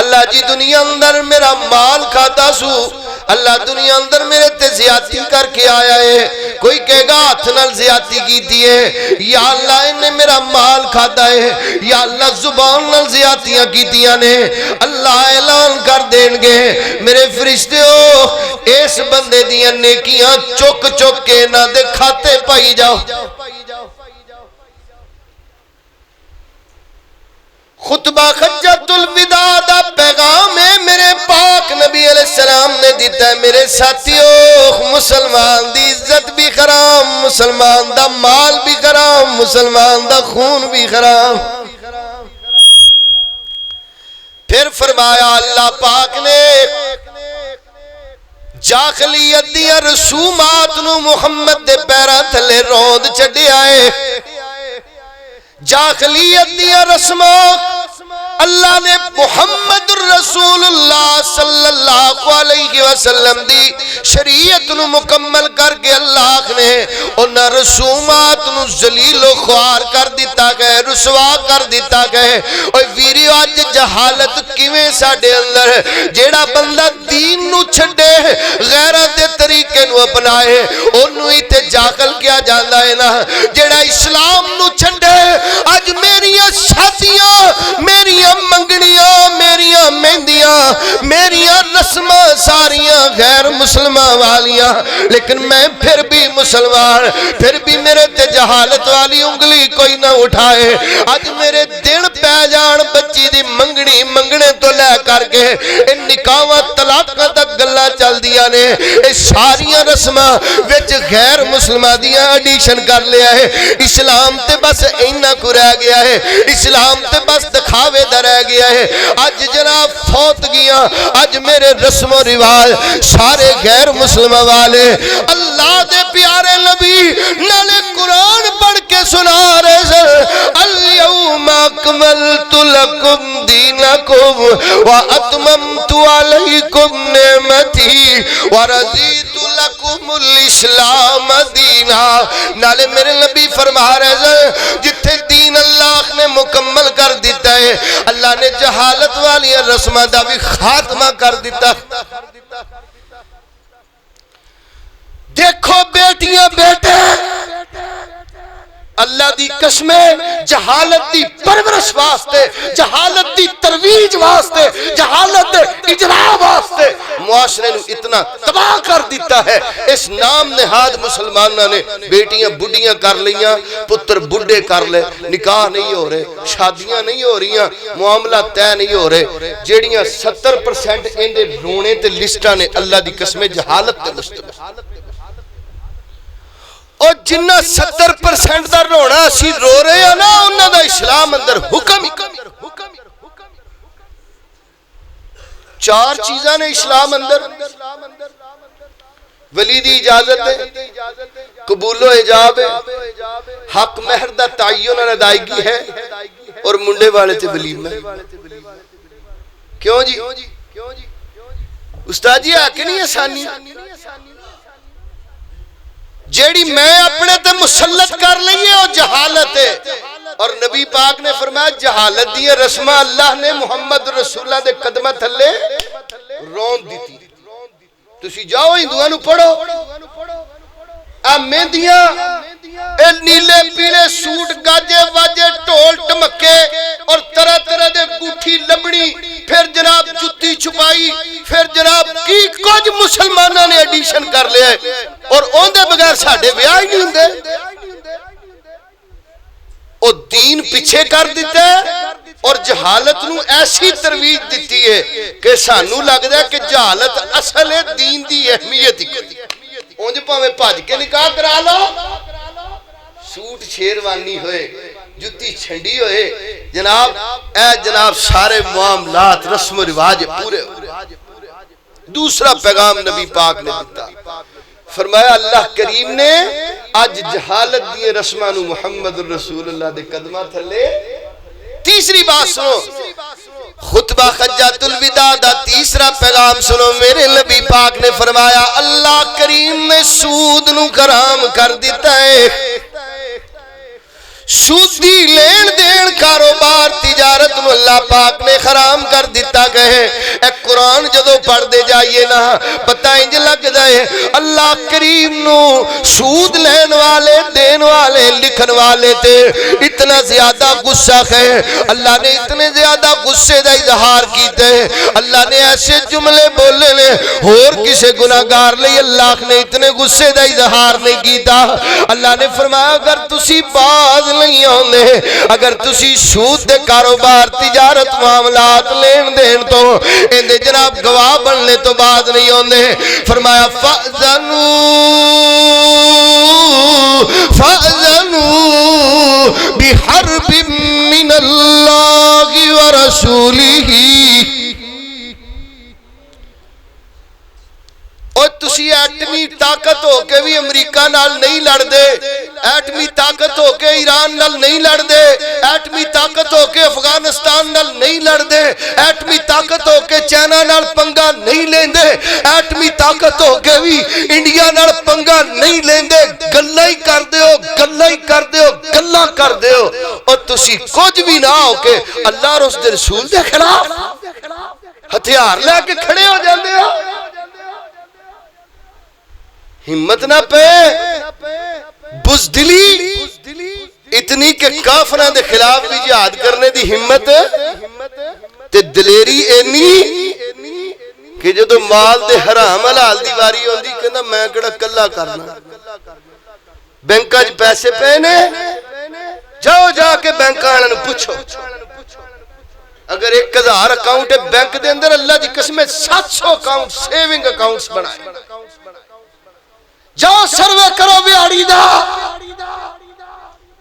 Speaker 1: اللہ جی دنیا اندر میرا مال کھاتا سو، اللہ دنیا اندر میرے تے زیادتی کر کے آیا ہے، کوئی کہے گا ہاتھ نال زیادتی کیتی ہے، یا اللہ انہیں میرا مال کھاتا ہے، یا اللہ زبان نال زیادتیاں کیتیاں نے، اللہ اعلان کر دیں گے میرے فرشتے ہو اس بندے دیاں نیکیاں چک چک کے نہ دے کھاتے پائی جاؤ۔ خطبہ حجۃ الوداع دا پیغام ہے میرے پاک نبی علیہ السلام نے دیتا ہے، میرے ساتھیو مسلمان دی عزت بھی حرام، مسلمان دا مال بھی حرام، مسلمان دا خون بھی حرام۔ پھر فرمایا اللہ پاک نے جاہلیت دیاں رسومات نو محمد دے پیراں تھلے روند چھڈیا ہے، جاہلیت دیاں رسمات اللہ نے محمد رسول اللہ صلی اللہ علیہ وسلم دی شریعت نو مکمل کر کے اللہ نے انہاں رسومات نو ذلیل و خوار کر دیتا گئے، رسوا کر دیتا گئے۔ اور ویریو آج جہالت کیویں ساڈے اندر جیڑا بندہ دین نو چھڈے غیرت دے طریقے نو اپنائے اونوں ہی تے جاہل کیا جاندا ہے نا، جیڑا اسلام نو چھڈے اج میریاں شادیاں، میریاں منگنیاں، میریاں مہندیاں، میریاں رسماں ساریاں غیر مسلمان والیاں، لیکن میں پھر بھی مسلمان، پھر بھی میرے تے جہالت والی انگلی کوئی نہ اٹھائے۔ آج میرے دن پہ جان بچی دی منگنی منگنے تو لے کر کے ان نکاحاں طلاقاں تک گلاں چل دیاں نے، اے ساریاں رسماں وچ غیر مسلمان دیاں ایڈیشن کر لیا ہے۔ اسلام تے بس اینا کو رہ گیا ہے، اسلام تے بس دکھاوے دا رہ گیا ہے۔ آج جناب فوت گیا، آج میرے رسم و رواج سارے غیر مسلم والے اللہ دے پیارے نبی نالے قرآن پڑھ کے سنا رہے سن، الیوم اکملت لکم دینکم واتممت علیکم نعمتی ورضیت لکم الاسلام دینا۔ نالے میرے نبی فرما رہے سن جتھے دین اللہ نے مکمل کر دیتا ہے، اللہ نے جہالت والی رسمہ دا بھی خاتمہ کر دیتا۔ دیکھو بیٹیاں بیٹے، اللہ دی قسمیں جہالت دی پرورش واسطے، جہالت دی ترویج واسطے، جہالت اجرا واسطے معاشرے نو اتنا تباہ کر دیتا ہے. اس نام نہاد مسلمانہ نے بیٹیاں بڑھیاں کر لیاں, پتر بڑھے کر لے, نکاح نہیں ہو رہے, شادیاں نہیں ہو رہی, معاملہ طے نہیں ہو رہے. جیڑیاں 70% اندے رونے تے لسٹاں نے اللہ دی قسم جہالت تے مشتمل. اور جنہ 70% دا رونا اسی رو رہے ہیں نا, انہاں دا اسلام اندر حکم. 4 چیزاں نے اسلام اندر. ولیدی اجازت ہے, قبول و اجاب ہے, حق مہر دا تعین اور ادائیگی ہے, اور منڈے والے تے ولیم ہے. کیوں جی استاد جی آکے نہیں آسانی جیڑی میں اپنے تے مسلط کر لئیے اور جہالت ہے. اور نبی پاک نے فرمایا جہالت دیئے رسمہ اللہ نے محمد رسول اللہ دے قدمہ تھلے رون دیتی. تسی جاؤ ہندوانو پڑھو, مہندیاں نیلے پیلے سوٹ گاجے واجے ٹول ٹمکے اور طرح طرح دے گوٹھی لبڑی, پھر جناب جتی چھپائی, پھر جناب کی کچھ مسلمانہ نے ایڈیشن کر لیا ہے, اور اون دے بغیر ساڑھے بیاہ ہی نہیں ہوں دے. اور دین پیچھے کر دیتا ہے اور جہالت نو ایسی ترویج دیتی ہے کہ سانو لگ دا ہے کہ جہالت اصل ہے, دین دی اہمیت ہی کوئی. اونج پاویں بھج کے نکاح کرا لو, سوٹ شیروانی ہوئے, جتی چھنڈی ہوئے, جناب سارے معاملات رسم و رواج پورے. دوسرا پیغام نبی پاک نے دیتا, فرمایا اللہ کریم نے آج جہالت دیے رسمانو محمد رسول اللہ دے قدمہ تھلے. تیسری بات سنو, خطبہ حجۃ الوداع دا تیسرا پیغام سنو. میرے نبی پاک نے فرمایا اللہ کریم نے سود نو حرام کر دیتا ہے. سودی لین دین کاروبار تجارت نو اللہ پاک نے حرام کر دیتا گئے. ایک قرآن جدو پڑھ دے جائیے نا پتہ انج لگ جائے اللہ کریم نو سود لین والے دین والے لکھن والے تے اتنا زیادہ غصہ ہے. اللہ نے اتنے زیادہ غصے دا اظہار کیتے ہیں, اللہ نے ایسے جملے بولے نے اور کسے گناہگار لئی اللہ نے اتنے غصے دا اظہار نہیں کیتا. اللہ نے فرمایا اگر تسی باز نہیں ہوندے, اگر تسی سود دے کاروبار تجارت معاملات لین دین تو اندے جناب گواہ بننے تو بعد نہیں ہوندے, فرمایا فَأْذَنُوا بِحَرْبٍ مِّنَ اللَّهِ وَرَسُولِهِ. اور تسی ایٹمی طاقت ہو کے بھی امریکہ نال نہیں لڑ دے, ایٹمی طاقت ہو کے ایران نال نہیں لڑ دے, ایٹمی طاقت ہو کے افغانستان نال نہیں لڑ دے, ایٹمی طاقت ہو کے چائنا نال پنگا نہیں لین دے, ایٹمی طاقت ہو کے بھی انڈیا نال پنگا نہیں لین دے. گلہ ہی کر دے ہو, گلہ ہی کر دے ہو, گلہ کر دے ہو, اور تسی کچھ بھی نہ ہو کے اللہ اور اس دے رسول دے خلاف ہتھیار لے کے کھڑے ہو جاندے ہو. ہمت نہ پہ, بزدلی اتنی کہ کافران دے خلاف بھی جہاد کرنے دی ہمت تے دلیری اینی کہ جدو مال دے حرام حلال دی واری ہوندی کہندا میں کڑا کلا کرنا. بینکاں وچ پیسے پے نے, جاؤ جا کے بینکاں والوں نوں پوچھو. اگر 1000 اکاؤنٹ ہے بینک دے اندر, اللہ دی قسم 700 اکاؤنٹ سیونگ اکاؤنٹس بنائے. جاؤ سروے کرو بیاڑی دا.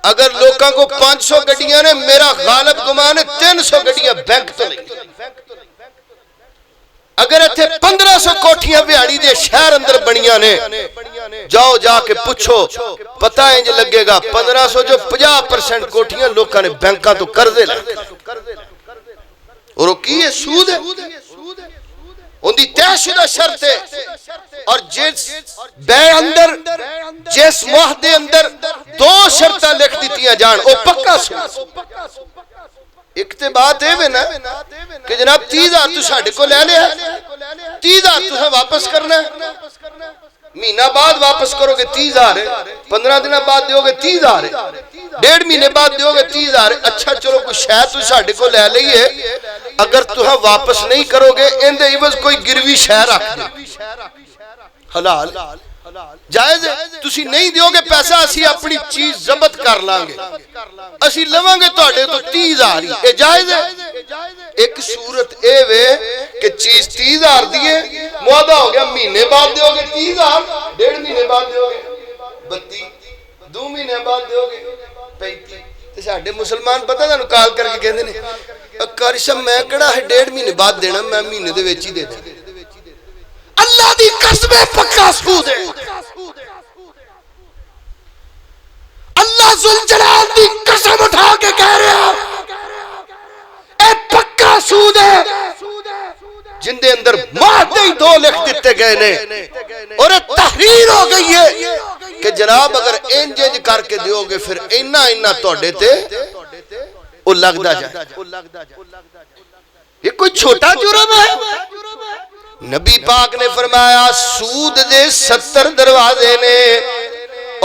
Speaker 1: اگر لوکاں کو 500 گڈیاں نے, میرا غالب گمان ہے 300 گڈیاں بینک تو نہیں. اگر ایتھے 1500 کوٹھیاں بیاڑی دے شہر اندر بنیاں نے, جاؤ جا کے پوچھو, پتہ انج لگے گا 1500 جو 50% کوٹھیاں لوکاں نے بینکاں تو قرضے لے. اور وہ کی ہے سود ہے, ان دی طے شدہ شرط ہے. اور جس بے اندر, جس معاہدے اندر 2 شرطیں لکھ دیتیاں جان, وہ پکا سود. ایک تے بات ہے نا کہ جناب 30,000 تو ساڑھے کو لے لیا, 30,000 تو واپس کرنا ہے, مہینہ بعد واپس کرو گے 30,000 ہے, 15 دن بعد دیو گے 30,000 ہے. 1.5 مہینے بعد دیو گے 30,000 اچھا چلو کوئی شاید تو ساڑھے کو لے لئیے اگر تُہاں واپس نہیں کرو گے اندے عوض کوئی گروی شہ رکھ دے حلال جائز ہے تسی نہیں دیو گے پیسہ اسی اپنی چیز ضبط کر لانگے اسی لوانگے تو اڑے تو 30,000 ہی اے جائز ہے ایک صورت اے وے کہ چیز 30,000 دیئے معاہدہ ہو گیا مہینے بعد دیو گے 30,000 1.5 مہینے بعد دیو گے 32 2 مہینے بعد دیو گے 35 تے ساڈے مسلمان پتہ تانوں کال کر کے کہندے نے کارشم میں کڑا ہے 1.5 مہینے بعد دینا میں مہینے دے وچ ہی دے دیں اللہ دی قسم پکا سود ہے اللہ ذوالجلال دی قسم اٹھا کے کہہ رہا اے پکا سود ہے جن دے اندر معاہدے ہی 2 لکھ دیتے گئے نے اور تحریر ہو گئی ہے کہ جناب اگر انج کر کے دیو گے پھر اینا توڑے تے وہ لگ دا جائے یہ کوئی چھوٹا جرم ہے نبی پاک نے فرمایا سود دے 70 دروازے نے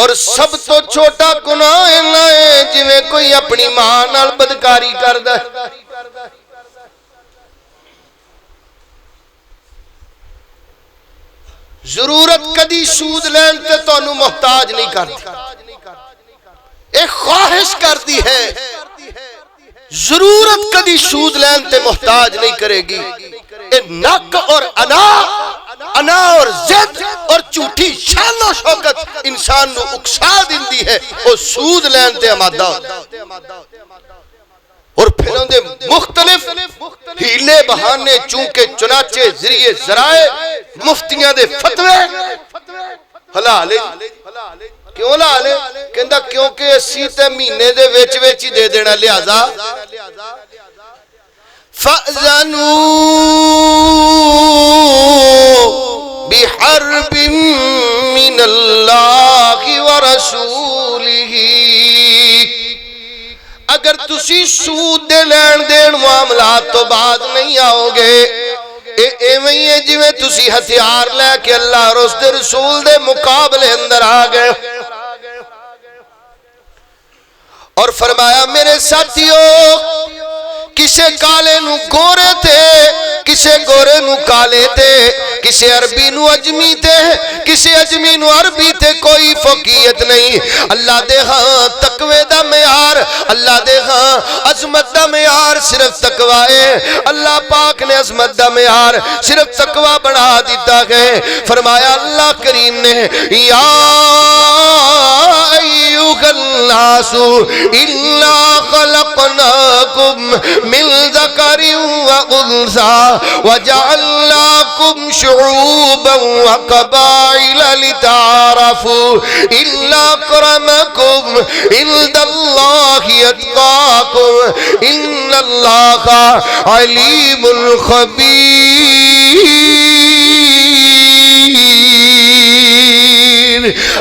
Speaker 1: اور سب تو چھوٹا گناہ ہے جویں کوئی اپنی ماں نال بدکاری کردا ہے ضرورت کدی سود لین تے تانوں محتاج نہیں کرتی ایک خواہش کرتی ہے ضرورت کدی سود لین تے محتاج نہیں کرے گی اے نک اور انا اور زد اور جھوٹی شان و شوکت انسان نو اکسا دیندی ہے او سود لین تے آمادہ ہوتا اور پھر ان دے مختلف ہیلے بہانے چونکہ چنانچہ ذریعے ذرائع مفتیاں دے فتوے حلال کیوں حلال ہے کہندا کیونکہ اسی تے مہینے دے وچ وچ ہی دے دینا لہذا فَأْذَنُوا بِحَرْبٍ مِّنَ اللَّهِ وَرَسُولِهِ اگر تسی سود دے لین دین معاملات تو بعد نہیں آؤ گے ایویں ہے جویں تسی ہتھیار لے کے اللہ اور اس دے رسول دے مقابلے اندر آ گئے اور فرمایا میرے ساتھیوں کسے کالے نو گورے تے کسے گورے نو کالے تے کسے عربی نو اجمی تے کسے اجمی نو عربی تے کوئی فوقیت نہیں اللہ دے ہاں تقوی دا معیار اللہ دے ہاں عظمت دا معیار صرف تقوی ہے اللہ پاک نے عظمت دا معیار صرف تقوی بنا دیتا ہے فرمایا اللہ کریم نے یا ایوہ الناس الا خلقناکم من ذکر و انثى وجعلناكم شعوبا وقبائل لتعارفوا ان اکرمکم عند اللہ اتقاکم ان اللہ علیم خبیر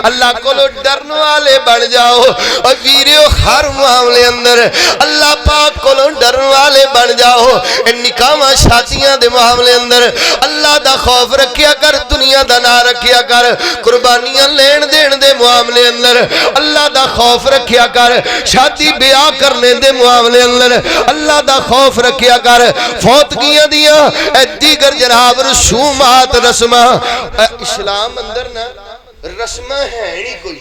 Speaker 1: اللہ کو لو ڈرنے والے بن جاؤ اور ویریو ہر معاملے اندر اللہ پاک کو لو ڈرنے والے بن جاؤ ان نکاح شادیاں دے معاملے اندر اللہ دا خوف رکھیا کر دنیا دا نہ رکھیا کر قربانیاں لین دین دے معاملے اندر اللہ دا خوف رکھیا کر شادی بیاہ کرنے دے معاملے اندر اللہ دا خوف رکھیا کر فوتگیاں دیاں دیگر جناب رسومات رسمہ اسلام اندر نا رسمہ ہے نہیں کوئی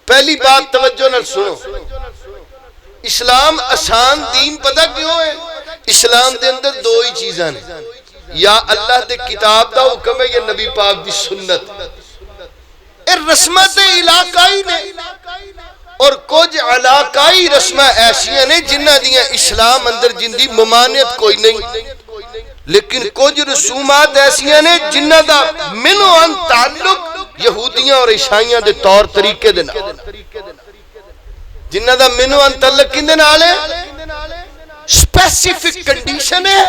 Speaker 1: پہلی بات توجہ نہ سنو اسلام آسان دین پتہ کیوں ہے اسلام دے اندر 2 ہی چیزاں نے یا اللہ دے کتاب دا حکم ہے یا نبی پاک دی سنت اے رسمہ دے علاقائی نے اور کچھ علاقائی رسمہ ایسیاں نے جنہ دیاں اسلام اندر جن دی ممانعت کوئی نہیں لیکن کچھ رسومات ایسیاں نے جنہ دا منو ان تعلق یہودیاں اور عیسائیاں دے طور طریقے دے نال جنہ دا منو ان تعلق کن دے نال ہے سپیسیفک کنڈیشن ہے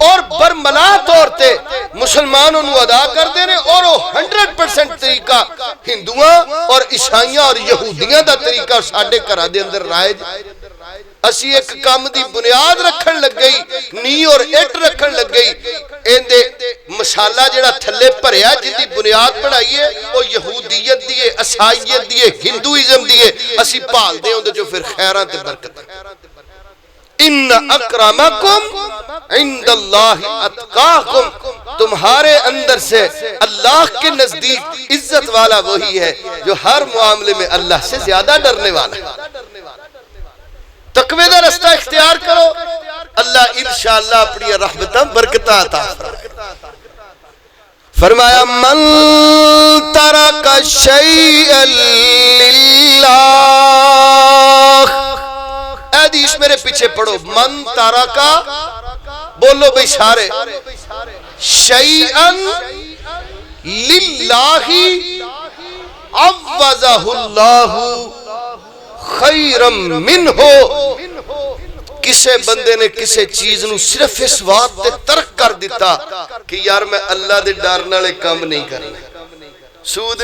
Speaker 1: اور برملا طور تے مسلمانوں نو ادا کر دینے اور وہ 100% طریقہ ہندوواں اور عیسائیاں اور یہودیاں دا طریقہ ساڑھے کرا دے اندر رائج اسی ایک کام دی بنیاد رکھن لگ گئی نی اور ایٹ رکھن لگ گئی این دے مصالہ جڑا تھلے بھریا جن دی بنیاد بنائی ہے وہ یہودیت دی ہے، عیسائیت دی ہے، ہندوازم دی ہے، اسی بھال دے اندر جو پھر خیراں تے برکت ہے۔ ان اکرمکم عند اللہ اتقاکم، تمہارے اندر سے اللہ کے نزدیک عزت والا وہی ہے جو ہر معاملے میں اللہ سے زیادہ ڈرنے والا ہے۔ تقوی دا رستہ اختیار کرو، اللہ انشاءاللہ اپنی رحمتاں برکتاں عطا فرمائے۔ فرمایا من ترک شیئا للہ، حدیث میرے پیچھے پڑھو، من ترکا، بولو بھئی سارے، شیئا للہ عوضہ اللہ خیرا منہ، کسے بندے نے کسے چیز نو صرف اس واسطے ترک کر دیتا کہ یار میں اللہ دے ڈر نالے کام نہیں کرنا، سود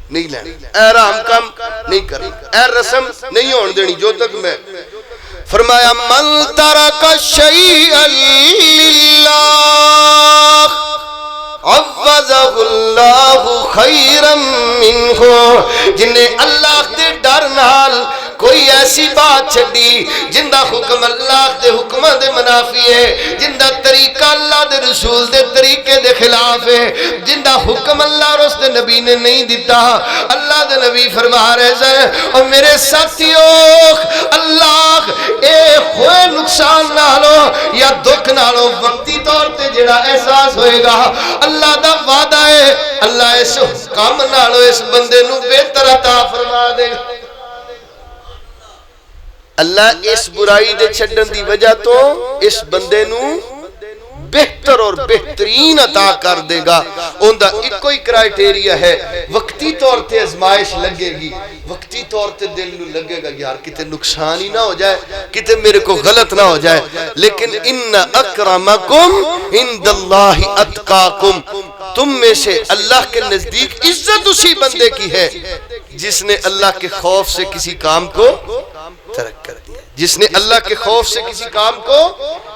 Speaker 1: نہیں لینا، اے رحم کام نہیں کرنا، اے رسم نہیں ہون دینی جو تک میں، فرمایا من ترک شیئا للہ عوضہ اللہ خیرا منہ، جنہیں اللہ دے ڈر نال کوئی ایسی بات چھڑی جن دا حکم اللہ دے حکمہ دے منافی ہے، جن دا طریقہ اللہ دے رسول دے طریقے دے خلاف ہے، جن دا حکم اللہ اور اس دے نبی نے نہیں دیتا، اللہ دے نبی فرما رہے ہیں اور میرے ساتھیوں اللہ اے ہوئے نقصان نالو یا دکھ نالو وقتی طور تے جڑا احساس ہوئے گا، اللہ دا وعدہ ہے اللہ اس کام نالو اس بندے نو بہتر عطا فرما دے گا۔ اللہ اس برائی دے چھڈن دی وجہ تو اس بندے نو بہتر اور بہترین عطا کر دے گا۔ ان دا ایک کوئی کرائیٹیریا ہے، وقتی طور تے ازمائش لگے گی، وقتی طور تے دل نو لگے گا یار کتے نقصان ہی نہ ہو جائے، کتے میرے کو غلط نہ ہو جائے، لیکن ان اکرمکم عند اللہ اتقاکم، تم میں سے اللہ کے نزدیک عزت اسی بندے کی ہے جس نے اللہ کے خوف سے کسی کام کو ترک کر دیا، جس نے اللہ کے خوف سے کسی کام کو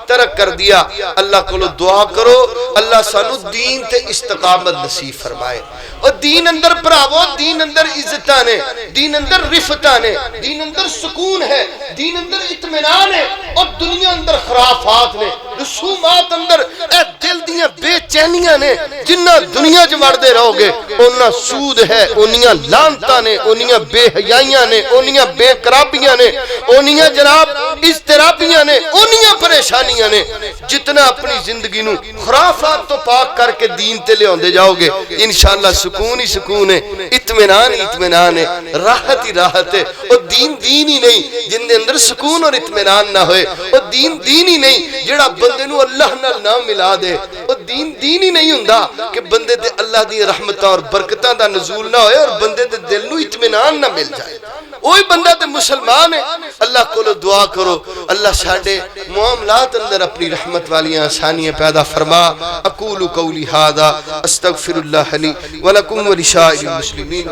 Speaker 1: ترک کر دیا۔ اللہ کو دعا کرو اللہ سانو دین تے استقامت نصیب فرمائے، اور دین اندر بھراوو، دین اندر عزتاں نے، دین اندر رفتاں نے، دین اندر سکون ہے، دین اندر اطمینان ہے، اور دنیا اندر خرافات نے، رسومات اندر اے دل دیاں بے چینیاں نے، جنہ دنیا جو وردے رہو گے انہاں سود ہے، انہاں لانتاں نے، انہاں بے حیائیاں نے، انہاں بے قرابیاں نے، انہاں جناب اضطرابیاں نے، انہاں پریشانیاں نے، جتنا اپنی زندگی نو خرافات تو پاک کر کے دین تے لے آندے جاؤ گے انشاءاللہ سکون ہی سکون ہے، اطمینان ہی اطمینان ہے، راحت ہی راحت ہے۔ اور دین دین ہی نہیں جن دے اندر سکون اور اطمینان نہ ہوئے، اور دین دین ہی نہیں جڑا بندے نو اللہ نال نہ ملا دے، اور دین دین ہی نہیں ہوندا کہ بندے تے اللہ دی رحمتاں اور برکتاں دا نزول نہ ہوئے اور بندے تے دل نو اطمینان نہ مل جائے، وہی بندہ تے مسلمان ہے۔ اللہ کو دعا کرو اللہ ساڈے معاملات اندر اپنی رحمت والیاں آسانیاں پیدا فرما۔ اقول قولی ھذا استغفر اللہ لی ولکم ولسائر المسلمین۔